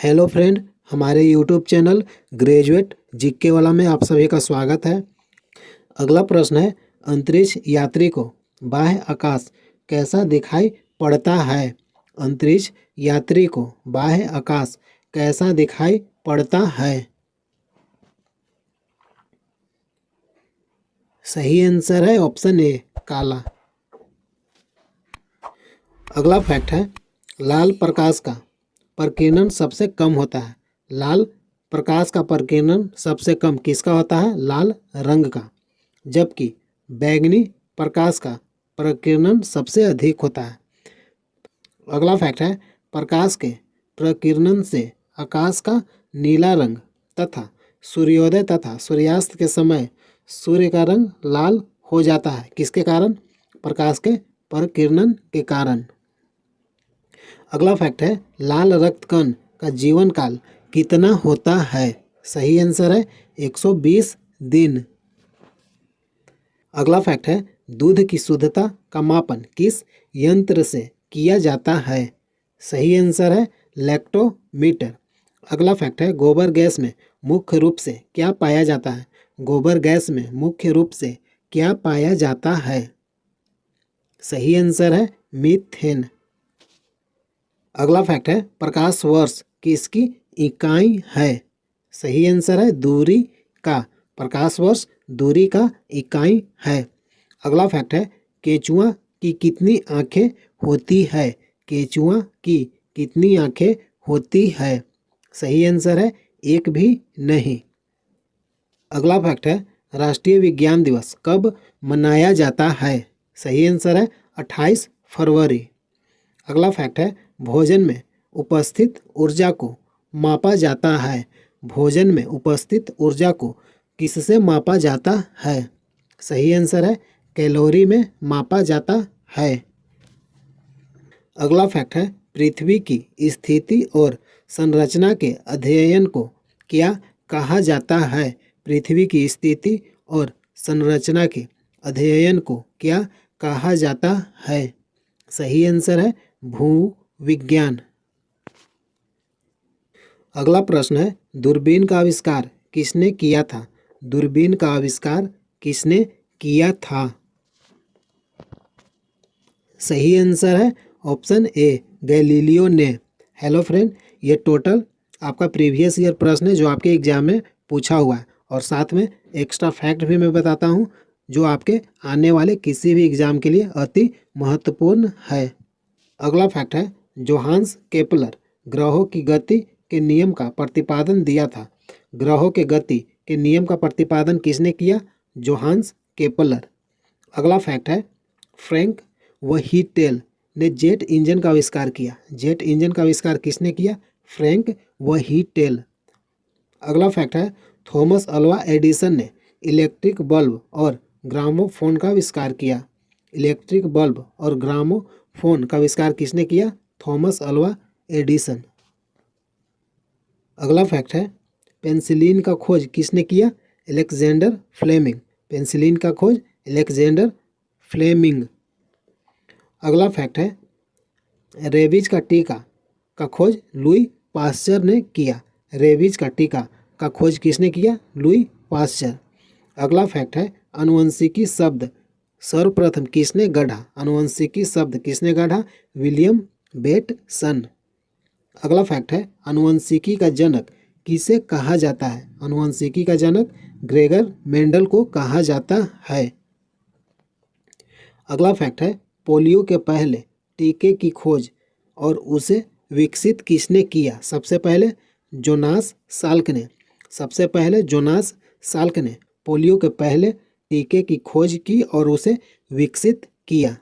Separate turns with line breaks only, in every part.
Hello friend, हमारे YouTube channel graduate GK वाला में आप सभी का स्वागत है। अगला प्रश्न है, अंतरिक्ष यात्री को बाह्य आकाश कैसा दिखाई पड़ता है? अंतरिक्ष यात्री को बाह्य आकाश कैसा दिखाई पड़ता है? सही आंसर है ऑप्शन ए, काला। अगला फैक्ट है, लाल प्रकाश का प्रकीर्णन सबसे कम होता है। लाल प्रकाश का प्रकीर्णन सबसे कम किसका होता है? लाल रंग का। जबकि बैंगनी प्रकाश का प्रकीर्णन सबसे अधिक होता है। अगला फैक्ट है, प्रकाश के प्रकीर्णन से आकाश का नीला रंग तथा सूर्योदय तथा सूर्यास्त के समय सूर्य का रंग लाल हो जाता है। किसके कारण? प्रकाश के प्रकीर्णन के कारण। अगला फैक्ट है, लाल रक्त कण का जीवन काल कितना होता है? सही आंसर है 120 दिन। अगला फैक्ट है, दूध की शुद्धता का मापन किस यंत्र से किया जाता है? सही आंसर है लैक्टोमीटर। अगला फैक्ट है, गोबर गैस में मुख्य रूप से क्या पाया जाता है? गोबर गैस में मुख्य रूप से क्या पाया जाता है? सही आंसर है मीथेन। अगला फैक्ट है, प्रकाश वर्ष किसकी इकाई है? सही आंसर है दूरी का। प्रकाश वर्ष दूरी का इकाई है। अगला फैक्ट है, केंचुआ की कितनी आंखें होती है? केंचुआ की कितनी आंखें होती है? सही आंसर है एक भी नहीं। अगला फैक्ट है, राष्ट्रीय विज्ञान दिवस कब मनाया जाता है? सही आंसर है 28 फरवरी। अगला फैक्ट है, भोजन में उपस्थित ऊर्जा को मापा जाता है। भोजन में उपस्थित ऊर्जा को किससे मापा जाता है? सही आंसर है कैलोरी में मापा जाता है। अगला फैक्ट है, पृथ्वी की स्थिति और संरचना के अध्ययन को क्या कहा जाता है? पृथ्वी की स्थिति और संरचना के अध्ययन को क्या कहा जाता है? सही आंसर है भूविज्ञान। अगला प्रश्न है, दूरबीन का आविष्कार किसने किया था? दूरबीन का आविष्कार किसने किया था? सही आंसर है ऑप्शन ए, गैलीलियो ने। हेलो फ्रेंड, ये टोटल आपका प्रीवियस ईयर प्रश्न है जो आपके एग्जाम में पूछा हुआ है, और साथ में एक्स्ट्रा फैक्ट भी मैं बताता हूँ जो आपके आने वाले किसी भी एग्जाम के लिए अति महत्वपूर्ण है। अगला फैक्ट है, जोहान्स केपलर ग्रहों की गति के नियम का प्रतिपादन दिया था। ग्रहों के गति के नियम का प्रतिपादन किसने किया? Johannes Kepler. अगला फैक्ट है, फ्रैंक व्हीटेल ने जेट इंजन का आविष्कार किया। जेट इंजन का आविष्कार किसने किया? फ्रैंक व्हीटेल। अगला फैक्ट है, थॉमस अल्वा एडिसन ने इलेक्ट्रिक बल्ब और ग्रामोफोन का आविष्कार किया। इलेक्ट्रिक बल्ब और ग्रामोफोन का आविष्कार किसने किया? Thomas Alva Edison. अगला फैक्ट है, पेंसिलिन का खोज किसने किया? Alexander Fleming. पेंसिलिन का खोज अलेक्जेंडर फ्लेमिंग। अगला फैक्ट है, रेबीज का टीका का खोज लुई पास्चर ने किया। रेबीज का टीका का खोज किसने किया? Louis Pasteur. अगला फैक्ट है, अनुवंशिकी शब्द सर्वप्रथम किसने गढ़ा? अनुवंशिकी शब्द किसने गढ़ा? William Bateson. अगला फैक्ट है, अनुवंशिकी का जनक किसे कहा जाता है? अनुवंशिकी का जनक ग्रेगर मेंडल को कहा जाता है। अगला फैक्ट है, पोलियो के पहले टीके की खोज और उसे विकसित किसने किया? सबसे पहले जोनास साल्क ने। सबसे पहले जोनास साल्क ने पोलियो के पहले टीके की खोज की और उसे विकसित किया।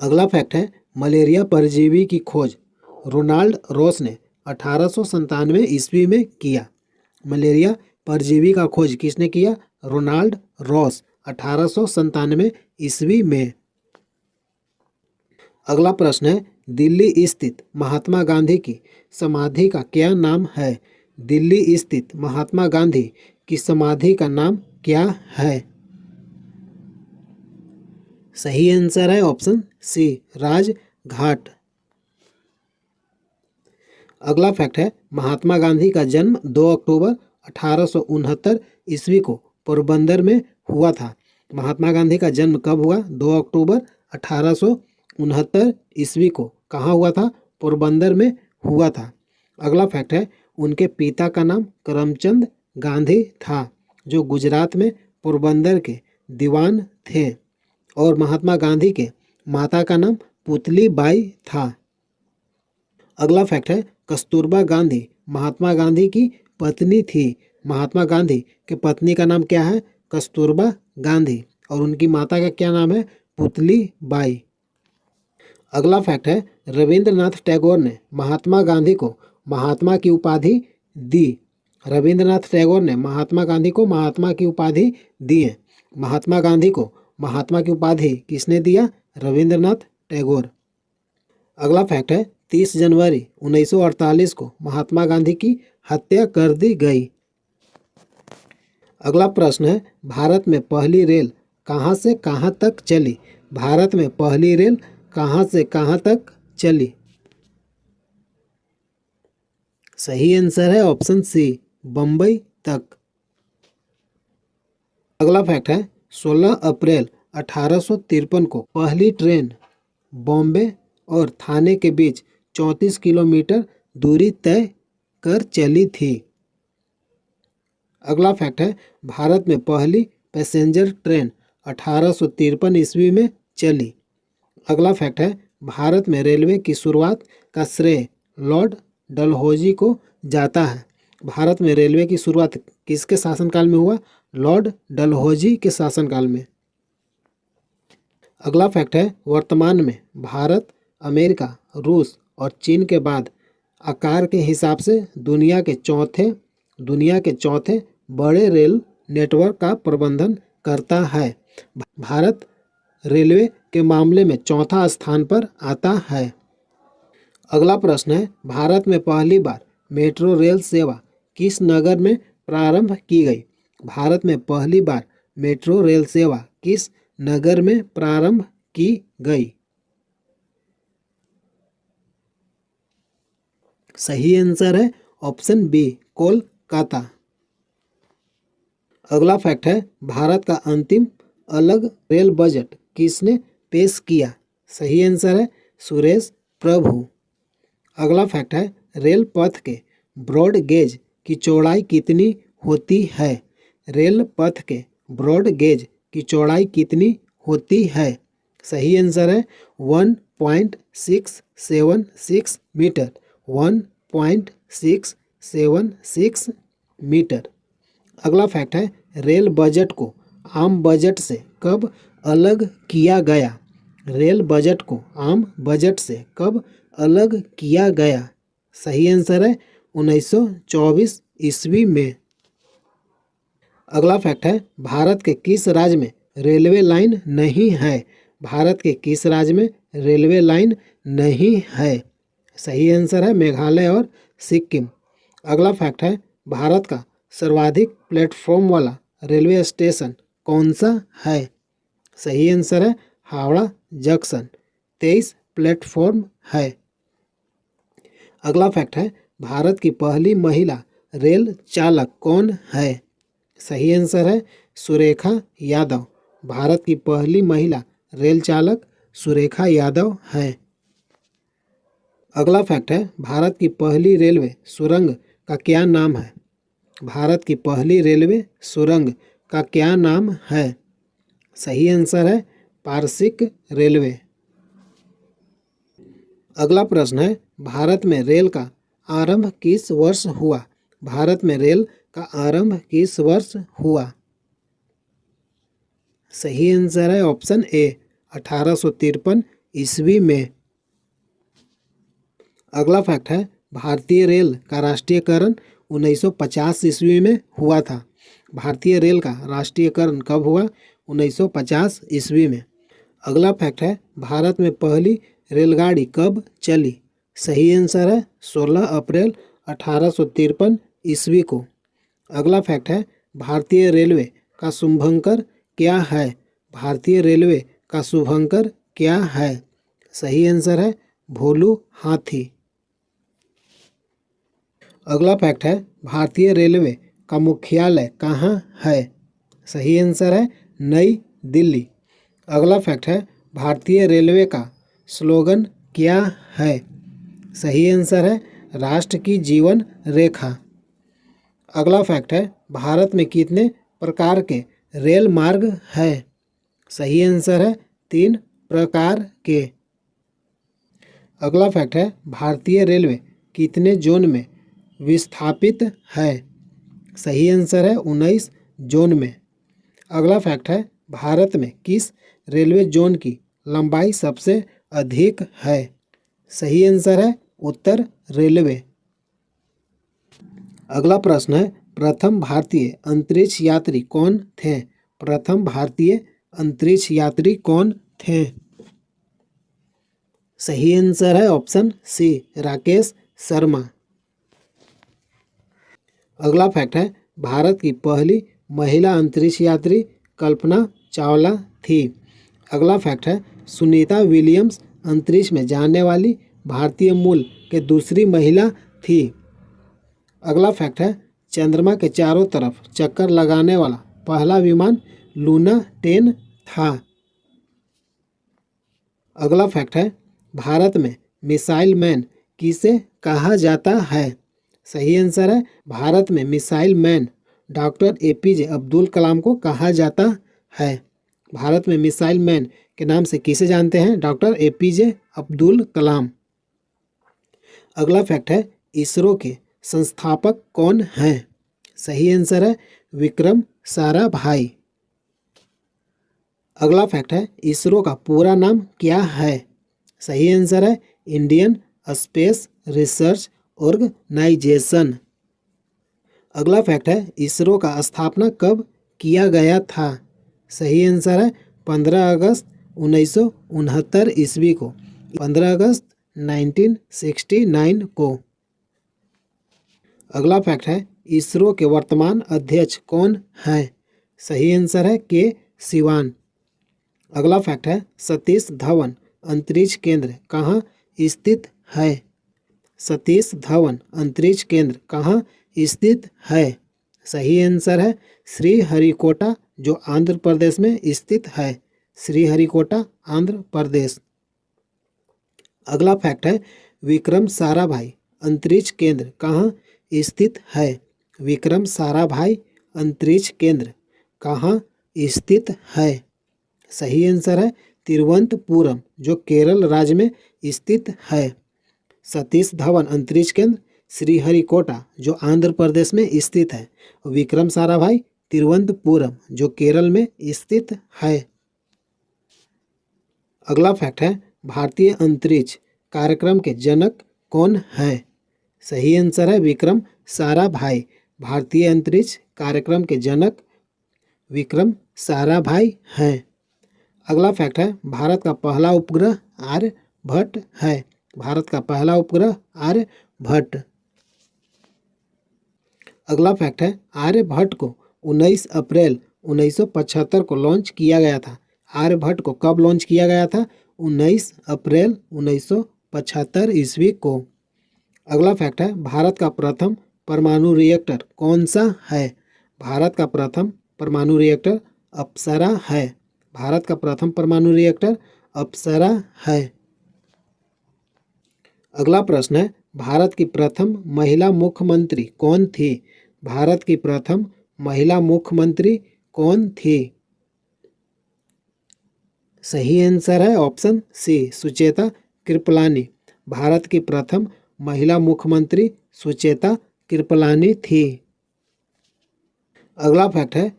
अगला फैक्ट है, मलेरिया परजीवी की खोज रोनाल्ड रॉस ने 1897 ईस्वी में किया। मलेरिया परजीवी का खोज किसने किया? रोनाल्ड रॉस 1897 ईस्वी में। अगला प्रश्न है, दिल्ली स्थित महात्मा गांधी की समाधि का क्या नाम है? दिल्ली स्थित महात्मा गांधी की समाधि का नाम क्या है? सही आंसर है ऑप्शन सी, राजघाट। अगला फैक्ट है महात्मा गांधी का जन्म 2 अक्टूबर 1869 ईस्वी को पोरबंदर में हुआ था। महात्मा गांधी का जन्म कब हुआ? 2 अक्टूबर 1869 ईस्वी को। कहाँ हुआ था? पोरबंदर में हुआ था। अगला फैक्ट है उनके पिता का नाम करमचंद गांधी था, जो गुजरात में पोरबंदर के दीवान थे। और महात्मा गांधी के माता का नाम पुतली बाई था। अगला फैक्ट है कस्तूरबा गांधी महात्मा गांधी की पत्नी थी। महात्मा गांधी के पत्नी का नाम क्या है? कस्तूरबा गांधी। और उनकी माता का क्या नाम है? पुतली बाई। अगला फैक्ट है रविंद्रनाथ टैगोर ने महात्मा गांधी को महात्मा की उपाधि दी। रविंद्रनाथ टैगोर ने महात्मा गांधी को महात्मा की उपाधि दी है। महात्मा गांधी को महात्मा की उपाधि किसने दिया? रविंद्रनाथ टैगोर। अगला फैक्ट है 30 जनवरी 1948 को महात्मा गांधी की हत्या कर दी गई। अगला प्रश्न है भारत में पहली रेल कहाँ से कहाँ तक चली? भारत में पहली रेल कहाँ से कहाँ तक चली? सही आंसर है ऑप्शन सी, बम्बई तक। अगला फैक्ट है 16 अप्रैल 1853 को पहली ट्रेन बॉम्बे और थाने के बीच 34 किलोमीटर दूरी तय कर चली थी। अगला फैक्ट है भारत में पहली पैसेंजर ट्रेन 1853 ईस्वी में चली। अगला फैक्ट है भारत में रेलवे की शुरुआत का श्रेय लॉर्ड डलहौजी को जाता है। भारत में रेलवे की शुरुआत किसके शासनकाल में हुआ? लॉर्ड डलहौजी के शासनकाल में। अगला फैक्ट है वर्तमान में भारत, अमेरिका, रूस और चीन के बाद आकार के हिसाब से दुनिया के चौथे बड़े रेल नेटवर्क का प्रबंधन करता है। भारत रेलवे के मामले में चौथा स्थान पर आता है। अगला प्रश्न है भारत में पहली बार मेट्रो रेल सेवा किस नगर में प्रारंभ की गई? भारत में पहली बार मेट्रो रेल सेवा किस नगर में प्रारंभ की गई? सही आंसर है ऑप्शन बी, कोलकाता। अगला फैक्ट है भारत का अंतिम अलग रेल बजट किसने पेश किया? सही आंसर है सुरेश प्रभु। अगला फैक्ट है रेल पथ के ब्रॉड गेज की चौड़ाई कितनी होती है? रेल पथ के ब्रॉड गेज की चौड़ाई कितनी होती है? सही आंसर है 1.676 मीटर। 1.676 मीटर। अगला फैक्ट है रेल बजट को आम बजट से कब अलग किया गया? रेल बजट को आम बजट से कब अलग किया गया? सही आंसर है 1924 ईस्वी में। अगला फैक्ट है भारत के किस राज्य में रेलवे लाइन नहीं है? भारत के किस राज्य में रेलवे लाइन नहीं है? सही आंसर है मेघालय और सिक्किम। अगला फैक्ट है भारत का सर्वाधिक प्लेटफॉर्म वाला रेलवे स्टेशन कौन सा है? सही आंसर है हावड़ा जंक्शन, 23 प्लेटफॉर्म है। अगला फैक्ट है भारत की पहली महिला रेल चालक कौन है? सही आंसर है सुरेखा यादव। भारत की पहली महिला रेल चालक सुरेखा यादव है। अगला फैक्ट है भारत की पहली रेलवे सुरंग का क्या नाम है? भारत की पहली रेलवे सुरंग का क्या नाम है? सही आंसर है पारसिक रेलवे। अगला प्रश्न है भारत में रेल का आरंभ किस वर्ष हुआ? भारत में रेल का आरंभ किस वर्ष हुआ? सही आंसर है ऑप्शन ए 1853 ईस्वी में। अगला फैक्ट है भारतीय रेल का राष्ट्रीयकरण 1950 ईस्वी में हुआ था। भारतीय रेल का राष्ट्रीयकरण कब हुआ? 1950 ईस्वी में। अगला फैक्ट है भारत में पहली रेलगाड़ी कब चली? सही आंसर है 16 अप्रैल 1853 ईस्वी को। अगला फैक्ट है भारतीय रेलवे का शुभंकर क्या है? भारतीय रेलवे का शुभंकर क्या है? सही आंसर है भोलू हाथी। अगला फैक्ट है भारतीय रेलवे का मुख्यालय कहाँ है? सही आंसर है नई दिल्ली। अगला फैक्ट है भारतीय रेलवे का स्लोगन क्या है? सही आंसर है राष्ट्र की जीवन रेखा। अगला फैक्ट है भारत में कितने प्रकार के रेल मार्ग है? सही आंसर है 3 प्रकार के। अगला फैक्ट है भारतीय रेलवे कितने जोन में विस्थापित है? सही आंसर है 19 जोन में। अगला फैक्ट है भारत में किस रेलवे जोन की लंबाई सबसे अधिक है? सही आंसर है उत्तर रेलवे। अगला प्रश्न है प्रथम भारतीय अंतरिक्ष यात्री कौन थे? प्रथम भारतीय अंतरिक्ष यात्री कौन थे? सही आंसर है ऑप्शन सी राकेश शर्मा। अगला फैक्ट है भारत की पहली महिला अंतरिक्ष यात्री कल्पना चावला थी। अगला फैक्ट है सुनीता विलियम्स अंतरिक्ष में जाने वाली भारतीय मूल के दूसरी महिला थी। अगला फैक्ट है चंद्रमा के चारों तरफ चक्कर लगाने वाला पहला विमान लूना 10 था। अगला फैक्ट है भारत में मिसाइल मैन किसे कहा जाता है? सही आंसर है भारत में missile man doctor APJ Abdul Kalam को कहा जाता है। भारत में मिसाइल मैन के नाम से किसे जानते हैं? डॉक्टर एपीजे अब्दुल कलाम। अगला फैक्ट है इसरो के संस्थापक कौन हैं? सही आंसर है विक्रम साराभाई। अगला फैक्ट है इसरो का पूरा नाम क्या है? सही आंसर है इंडियन स्पेस रिसर्च ऑर्गेनाइजेशन। अगला फैक्ट है इसरो का स्थापना कब किया गया था? सही आंसर है 15 अगस्त 1969 ईस्वी को, 15 अगस्त 1969 को। अगला फैक्ट है इसरो के वर्तमान अध्यक्ष कौन हैं? सही आंसर है के सिवान। अगला फैक्ट है सतीश धवन अंतरिक्ष केंद्र कहाँ स्थित है? सतीश धवन अंतरिक्ष केंद्र कहाँ स्थित है? सही आंसर है श्रीहरिकोटा जो आंध्र प्रदेश में स्थित है। श्रीहरिकोटा आंध्र प्रदेश। अगला फैक्ट है विक्रम साराभाई अंतरिक्ष केंद्र कहाँ स्थित है? विक्रम साराभाई अंतरिक्ष केंद्र कहाँ स्थित है? सही आंसर है तिरुवनंतपुरम जो केरल राज्य में स्थित है। सतीश धवन अंतरिक्ष केंद्र श्रीहरिकोटा जो आंध्र प्रदेश में स्थित है। विक्रम साराभाई तिरुवनंतपुरम जो केरल में स्थित है। अगला फैक्ट है भारतीय अंतरिक्ष कार्यक्रम के जनक कौन है? सही आंसर है विक्रम साराभाई। भारतीय अंतरिक्ष कार्यक्रम के जनक विक्रम साराभाई हैं। अगला फैक्ट है भारत का पहला उपग्रह आर्यभट्ट है। भारत का पहला उपग्रह आर्यभट्ट। अगला फैक्ट है आर्यभट्ट को 19 अप्रैल 1975 को लॉन्च किया गया था। आर्यभट्ट को कब लॉन्च किया गया था? 19 अप्रैल 1975 ईस्वी को। अगला फैक्ट है भारत का प्रथम परमाणु रिएक्टर कौन सा है? भारत का प्रथम परमाणु रिएक्टर अप्सरा है। भारत का प्रथम परमाणु रिएक्टर अप्सरा है। अगला प्रश्न है भारत की प्रथम महिला मुख्यमंत्री कौन थी? भारत की प्रथम महिला मुख्यमंत्री कौन थी? सही आंसर है ऑप्शन सी सुचेता कृपलानी। भारत की प्रथम महिला मुख्यमंत्री सुचेता कृपलानी थी। अगला फैक्ट है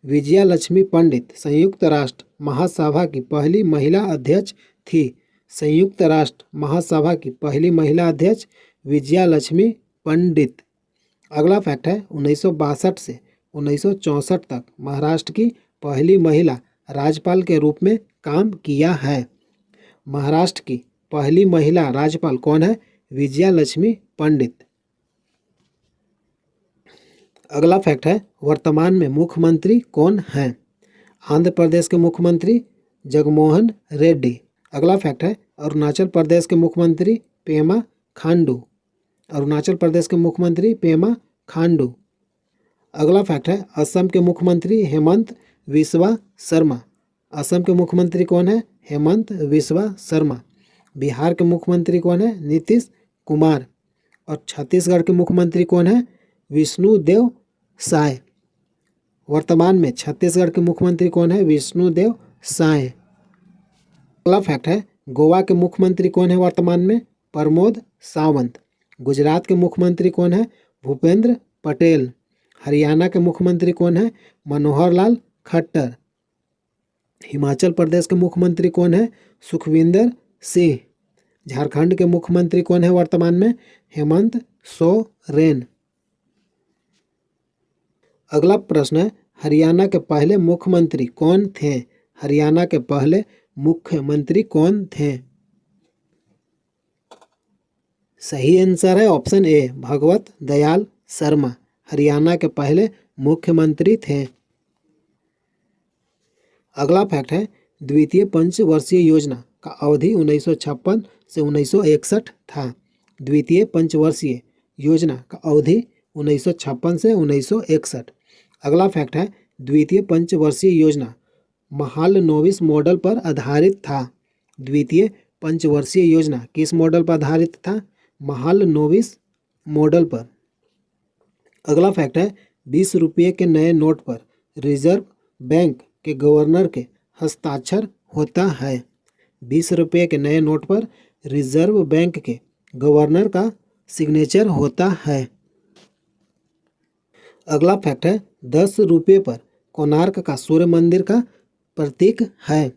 विजयालक्ष्मी पंडित संयुक्त राष्ट्र महासभा की पहली महिला अध्यक्ष थी। संयुक्त राष्ट्र महासभा की पहली महिला अध्यक्ष विजयालक्ष्मी पंडित। अगला फैक्ट है 1962 से 1964 तक महाराष्ट्र की पहली महिला राज्यपाल के रूप में काम किया है। महाराष्ट्र की पहली महिला राज्यपाल कौन है? विजयालक्ष्मी पंडित। अगला फैक्ट है वर्तमान में मुख्यमंत्री कौन हैं? आंध्र प्रदेश के मुख्यमंत्री जगनमोहन रेड्डी। अगला फैक्ट है अरुणाचल प्रदेश के मुख्यमंत्री पेमा खांडू। अरुणाचल प्रदेश के मुख्यमंत्री पेमा खांडू। अगला फैक्ट है असम के मुख्यमंत्री हेमंत बिस्वा शर्मा। असम के मुख्यमंत्री कौन है? हेमंत बिस्वा शर्मा। बिहार के मुख्यमंत्री कौन है? नीतीश कुमार। और छत्तीसगढ़ के मुख्यमंत्री कौन है? विष्णुदेव साय। वर्तमान में छत्तीसगढ़ के मुख्यमंत्री कौन है? विष्णुदेव साय। अगला फैक्ट है गोवा के मुख्यमंत्री कौन है वर्तमान में? प्रमोद सावंत। गुजरात के मुख्यमंत्री कौन है? भूपेंद्र पटेल। हरियाणा के मुख्यमंत्री कौन है? मनोहर लाल खट्टर। हिमाचल प्रदेश के मुख्यमंत्री कौन है? सुखविंदर सिंह। झारखंड के मुख्यमंत्री कौन है वर्तमान में? हेमंत सोरेन। अगला प्रश्न है हरियाणा के पहले मुख्यमंत्री कौन थे? हरियाणा के पहले मुख्यमंत्री कौन थे? सही आंसर है ऑप्शन ए भगवत दयाल शर्मा। हरियाणा के पहले मुख्यमंत्री थे। अगला फैक्ट है द्वितीय पंचवर्षीय योजना का अवधि 1956 से 1961 था। द्वितीय पंचवर्षीय योजना का अवधि 1956 से 1961। अगला फैक्ट है द्वितीय पंचवर्षीय योजना महालनोबिस मॉडल पर आधारित था। द्वितीय पंचवर्षीय योजना किस मॉडल पर आधारित था? महालनोबिस मॉडल पर। अगला फैक्ट है 20 रुपये के नए नोट पर रिजर्व बैंक के गवर्नर के हस्ताक्षर होता है। 20 रुपये के नए नोट पर रिजर्व बैंक के गवर्नर का सिग्नेचर होता है। अगला फैक्ट है 10 रुपये पर कोणार्क का सूर्य मंदिर का प्रतीक है।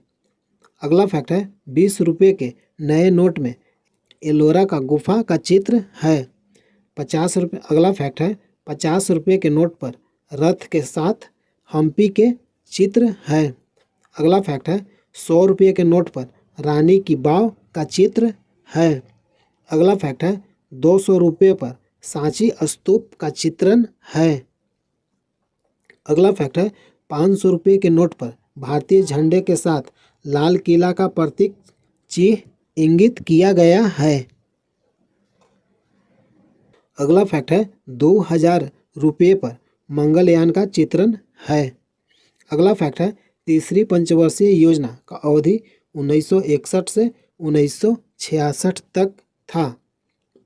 अगला फैक्ट है 20 रुपये के नए नोट में एलोरा का गुफा का चित्र है। 50 रुपये। अगला फैक्ट है 50 रुपये के नोट पर रथ के साथ हम्पी के चित्र है। अगला फैक्ट है 100 रुपये के नोट पर रानी की वाव का चित्र है। अगला फैक्ट है 200 रुपये पर सांची स्तूप का चित्रण है। अगला फैक्ट है 500 रुपये के नोट पर भारतीय झंडे के साथ लाल किला का प्रतीक चिन्ह इंगित किया गया है। अगला फैक्ट है 2000 रुपये पर मंगलयान का चित्रण है। अगला फैक्ट है तीसरी पंचवर्षीय योजना का अवधि 1961 से 1966 तक था।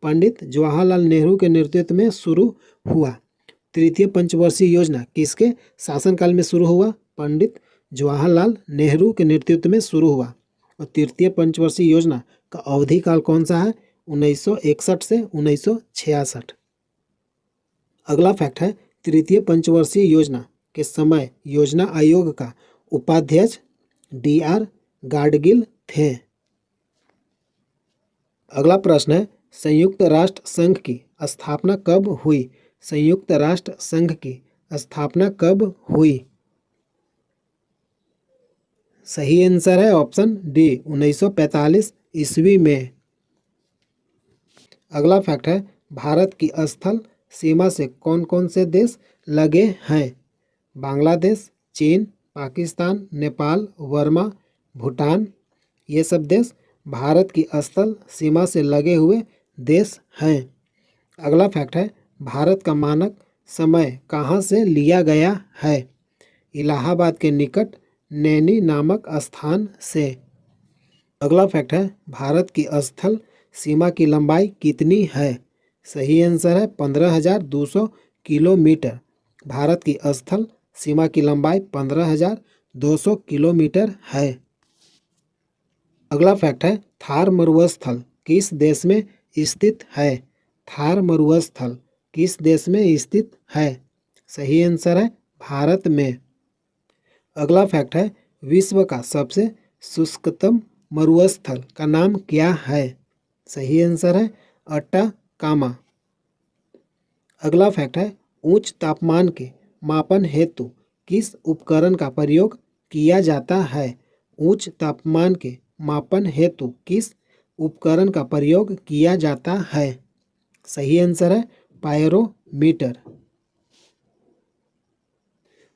पंडित जवाहरलाल नेहरू के नेतृत्व में शुरू हुआ। तृतीय पंचवर्षीय योजना किसके शासनकाल में शुरू हुआ? पंडित जवाहरलाल नेहरू के नेतृत्व में शुरू हुआ। और तृतीय पंचवर्षीय योजना का अवधि काल कौन सा है? 1961 से 1966। अगला फैक्ट है तृतीय पंचवर्षीय योजना के समय योजना आयोग का उपाध्यक्ष DR गाडगिल थे। अगला प्रश्न है संयुक्त राष्ट्र संघ की स्थापना कब हुई? संयुक्त राष्ट्र संघ की स्थापना कब हुई? सही आंसर है ऑप्शन डी 1945 ईस्वी में। अगला फैक्ट है भारत की स्थल सीमा से कौन कौन से देश लगे हैं? बांग्लादेश, चीन, पाकिस्तान, नेपाल, बर्मा, भूटान। ये सब देश भारत की स्थल सीमा से लगे हुए देश हैं। अगला फैक्ट है भारत का मानक समय कहाँ से लिया गया है? इलाहाबाद के निकट नैनी नामक स्थान से। अगला फैक्ट है भारत की स्थल सीमा की लंबाई कितनी है? सही आंसर है 15,200 किलोमीटर। भारत की स्थल सीमा की लंबाई 15,200 किलोमीटर है। अगला फैक्ट है थार मरुस्थल किस देश में स्थित है? थार मरुस्थल किस देश में स्थित है? सही आंसर है भारत में। अगला फैक्ट है विश्व का सबसे शुष्कतम मरुस्थल का नाम क्या है? सही आंसर है अट्टाकामा। अगला फैक्ट है उच्च तापमान के मापन हेतु किस उपकरण का प्रयोग किया जाता है? उच्च तापमान के मापन हेतु किस उपकरण का प्रयोग किया जाता है? सही आंसर है पायरोमीटर।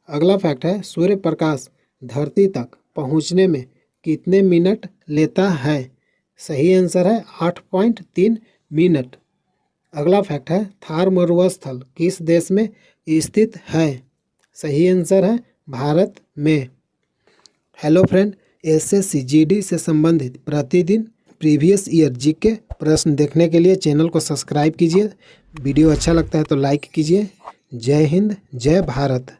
अगला फैक्ट है सूर्य प्रकाश धरती तक पहुंचने में कितने मिनट लेता है? सही आंसर है 8.3 मिनट। अगला फैक्ट है थार मरुआ स्थल किस देश में स्थित है? सही आंसर है भारत में। हेलो फ्रेंड, एसएससी जीडी से संबंधित प्रतिदिन प्रीवियस ईयर जीके प्रश्न देखने के लिए चैनल को सब्सक्राइब कीजिए। वीडियो अच्छा लगता है तो लाइक कीजिए। जय हिंद, जय भारत।